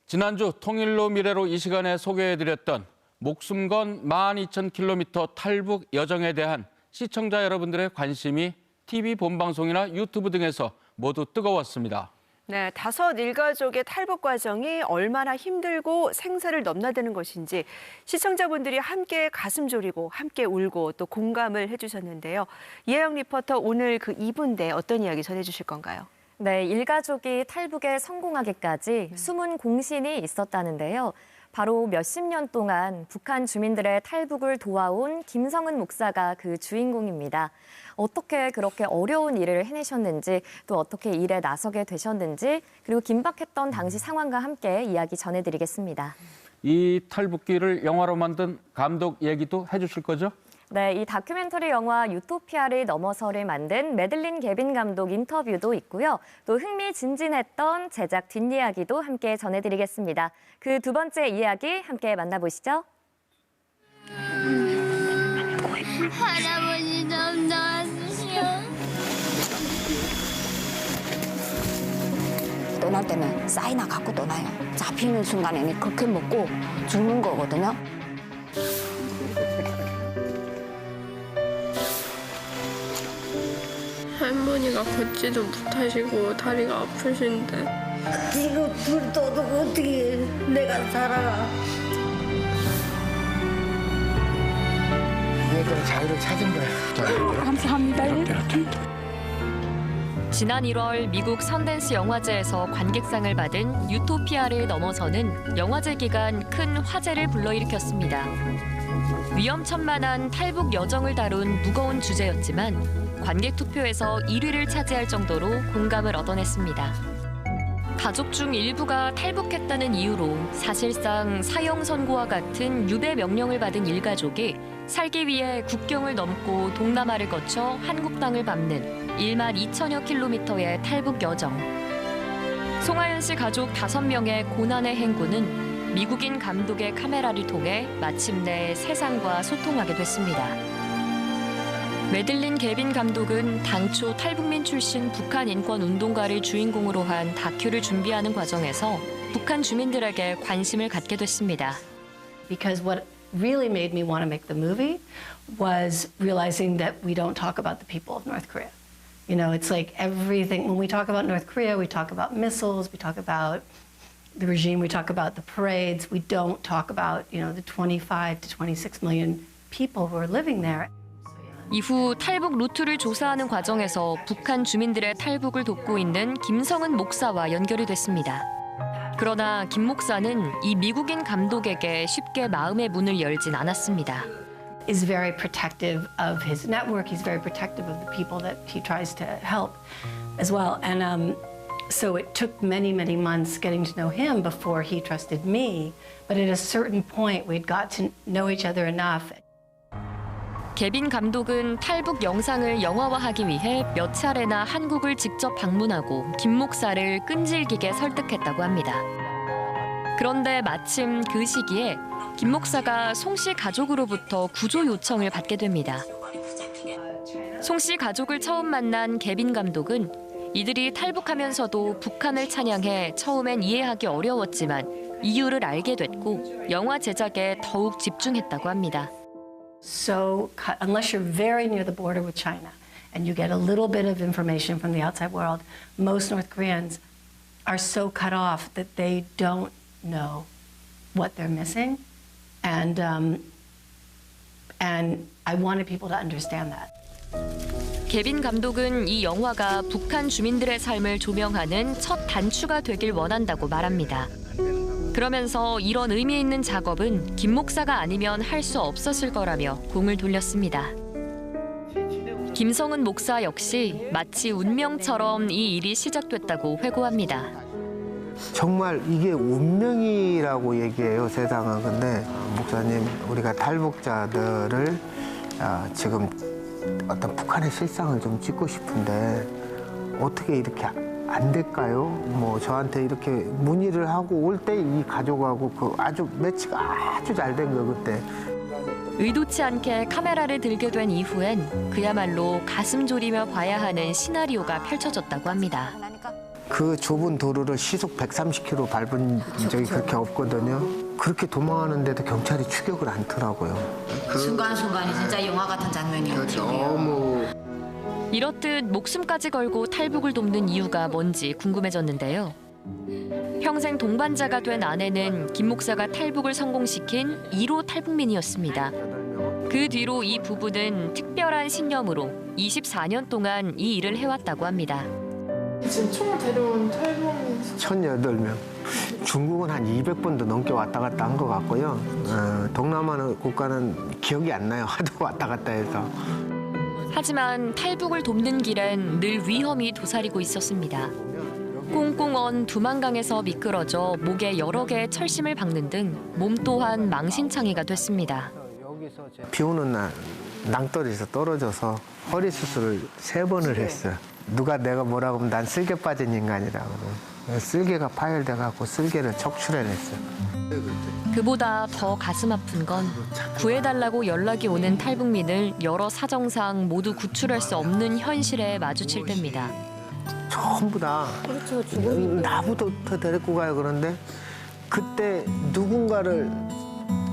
지난주 통일로 미래로 이 시간에 소개해드렸던 목숨 건 12,000km 탈북 여정에 대한 시청자 여러분들의 관심이 TV 본방송이나 유튜브 등에서 모두 뜨거웠습니다. 네, 5 일가족의 탈북 과정이 얼마나 힘들고 생사를 넘나드는 것인지 시청자분들이 함께 가슴 졸이고 함께 울고 또 공감을 해주셨는데요. 이혜영 리포터 오늘 그 2부인데 어떤 이야기 전해주실 건가요? 네, 일가족이 탈북에 성공하기까지 숨은 공신이 있었다는데요. 바로 몇십 년 동안 북한 주민들의 탈북을 도와온 김성은 목사가 그 주인공입니다. 어떻게 그렇게 어려운 일을 해내셨는지, 또 어떻게 일에 나서게 되셨는지, 그리고 긴박했던 당시 상황과 함께 이야기 전해드리겠습니다. 이 탈북기를 영화로 만든 감독 얘기도 해주실 거죠? 네, 이 다큐멘터리 영화 유토피아를 넘어서를 만든 매들린 개빈 감독 인터뷰도 있고요. 또 흥미진진했던 제작 뒷이야기도 함께 전해드리겠습니다. 그 두 번째 이야기 함께 만나보시죠. 할아버지 좀 나와주시오. 떠날 때는 쌀이나 갖고 떠나요. 잡히는 순간에는 그렇게 먹고 죽는 거거든요. 할머니가 걷지도 못하시고 다리가 아프신데 지금 불 떠도 어떻게 내가 살아. 얘들 자유를 찾은 거야. 감사합니다. 지난 1월 미국 선댄스 영화제에서 관객상을 받은 유토피아를 넘어서는 영화제 기간 큰 화제를 불러일으켰습니다. 위험천만한 탈북 여정을 다룬 무거운 주제였지만 관객 투표에서 1위를 차지할 정도로 공감을 얻어냈습니다. 가족 중 일부가 탈북했다는 이유로 사실상 사형 선고와 같은 유배 명령을 받은 일가족이 살기 위해 국경을 넘고 동남아를 거쳐 한국 땅을 밟는 12,000여 킬로미터의 탈북 여정. 송하연 씨 가족 5명의 고난의 행군은 미국인 감독의 카메라를 통해 마침내 세상과 소통하게 됐습니다. 매들린 개빈 감독은 당초 탈북민 출신 북한 인권 운동가를 주인공으로 한 다큐를 준비하는 과정에서 북한 주민들에게 관심을 갖게 됐습니다. Because what really made me want to make the movie was realizing that we don't talk about the people of North Korea. You know, it's like everything, when we talk about North Korea, we talk about missiles, we talk about the regime, we talk about the parades, we don't talk about, you know, the 25 to 26 million people who are living there. 이후 탈북 루트를 조사하는 과정에서 북한 주민들의 탈북을 돕고 있는 김성은 목사와 연결이 됐습니다. 그러나 김 목사는 이 미국인 감독에게 쉽게 마음의 문을 열진 않았습니다. Is very protective of his network. He's very protective of the people that he tries to help as well. And so it took many, many months getting to know him before he trusted me. But at a certain point, we'd got to know each other enough. 개빈 감독은 탈북 영상을 영화화하기 위해 몇 차례나 한국을 직접 방문하고 김 목사를 끈질기게 설득했다고 합니다. 그런데 마침 그 시기에 김 목사가 송 씨 가족으로부터 구조 요청을 받게 됩니다. 송 씨 가족을 처음 만난 개빈 감독은 이들이 탈북하면서도 북한을 찬양해 처음엔 이해하기 어려웠지만 이유를 알게 됐고 영화 제작에 더욱 집중했다고 합니다. So, unless you're very near the border with China and you get a little bit of information from the outside world, most North Koreans are so cut off that they don't know what they're missing. And I wanted people to understand that. 개빈 감독은 이 영화가 북한 주민들의 삶을 조명하는 첫 단추가 되길 원한다고 말합니다. 그러면서 이런 의미 있는 작업은 김 목사가 아니면 할 수 없었을 거라며 공을 돌렸습니다. 김성은 목사 역시 마치 운명처럼 이 일이 시작됐다고 회고합니다. 정말 이게 운명이라고 얘기해요, 세상은. 근데 목사님, 우리가 탈북자들을 지금 어떤 북한의 실상을 좀 찍고 싶은데 어떻게 이렇게 안 될까요? 뭐 저한테 이렇게 문의를 하고 올 때 이 가족하고 그 아주 매치가 아주 잘 된 거 그때. 의도치 않게 카메라를 들게 된 이후엔 그야말로 가슴 졸이며 봐야 하는 시나리오가 펼쳐졌다고 합니다. 그 좁은 도로를 시속 130km 밟은 적이 그렇게 없거든요. 그렇게 도망하는데도 경찰이 추격을 않더라고요. 순간순간이 진짜 영화 같은 장면이었죠. 너무 이렇듯 목숨까지 걸고 탈북을 돕는 이유가 뭔지 궁금해졌는데요. 평생 동반자가 된 아내는 김 목사가 탈북을 성공시킨 1호 탈북민이었습니다. 그 뒤로 이 부부는 특별한 신념으로 24년 동안 이 일을 해왔다고 합니다. 지금 총 데려온 탈북민 1,008명. 중국은 한 200번도 넘게 왔다 갔다 한 것 같고요. 동남아 국가는 기억이 안 나요. 하도 왔다 갔다 해서. 하지만 탈북을 돕는 길엔 늘 위험이 도사리고 있었습니다. 꽁꽁 언 두만강에서 미끄러져 목에 여러 개의 철심을 박는 등 몸 또한 망신창이가 됐습니다. 비 오는 날 낭떠러지에서 떨어져서 허리 수술을 3번을 했어요. 누가 내가 뭐라고 하면 난 쓸개 빠진 인간이라고. 쓸개가 파열돼갖고 쓸개를 척출해냈어요. 그보다 더 가슴 아픈 건 구해달라고 연락이 오는 탈북민을 여러 사정상 모두 구출할 수 없는 현실에 마주칠 때입니다. 전부 다 나부터 데리고 가요. 그런데 그때 누군가를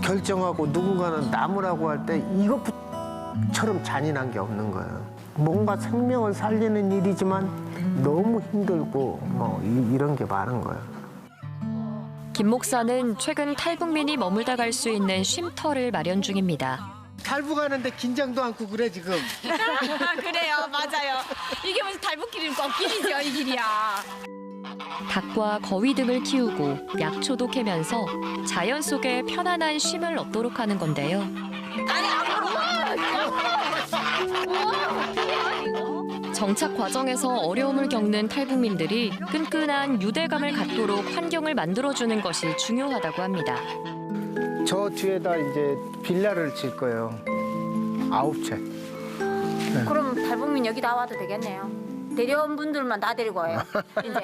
결정하고 누군가는 남으라고 할 때 이것처럼 잔인한 게 없는 거예요. 뭔가 생명을 살리는 일이지만 너무 힘들고 이런 게 많은 거예요. 김 목사는 최근 탈북민이 머물다 갈 수 있는 쉼터를 마련 중입니다. 탈북하는데 긴장도 않고 그래 지금. 그래요, 맞아요. 이게 무슨 탈북길은 꺾길이죠, 이 길이야. 닭과 거위 등을 키우고 약초도 캐면서 자연 속에 편안한 쉼을 얻도록 하는 건데요. 정착 과정에서 어려움을 겪는 탈북민들이 끈끈한 유대감을 갖도록 환경을 만들어주는 것이 중요하다고 합니다. 저 뒤에다 이제 빌라를 질 거예요. 9채. 네. 그럼 탈북민 여기 다 와도 되겠네요. 데려온 분들만 다 데리고 와요. 이제.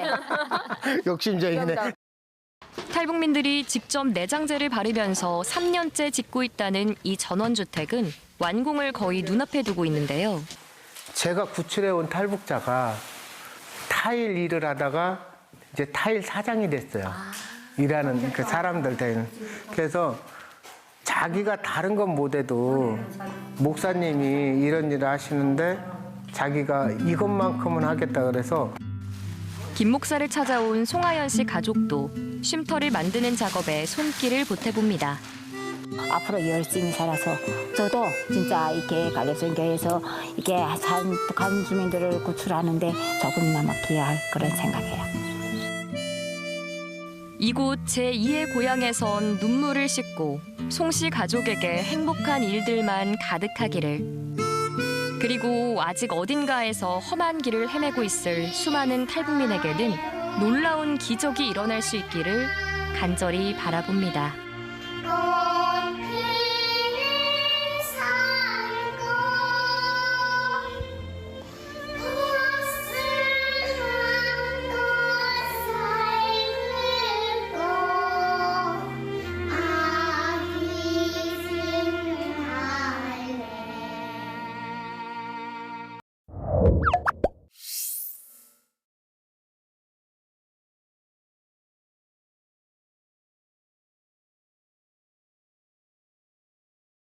욕심쟁이네. 탈북민들이 직접 내장재를 바르면서 3년째 짓고 있다는 이 전원주택은 완공을 거의 눈앞에 두고 있는데요. 제가 구출해온 탈북자가 타일 일을 하다가 이제 타일 사장이 됐어요. 일하는 그 사람들 되는. 그래서 자기가 다른 건 못해도 목사님이 이런 일을 하시는데 자기가 이것만큼은 하겠다 그래서 김 목사를 찾아온 송하연 씨 가족도 쉼터를 만드는 작업에 손길을 보태봅니다. 앞으로 열심히 살아서 저도 진짜 이렇게 갈래선교에서 이렇게 북한 주민들을 구출하는데 조금이나마 기여할 그런 생각이에요. 이곳 제2의 고향에선 눈물을 씻고 송 씨 가족에게 행복한 일들만 가득하기를. 그리고 아직 어딘가에서 험한 길을 헤매고 있을 수많은 탈북민에게는 놀라운 기적이 일어날 수 있기를 간절히 바라봅니다.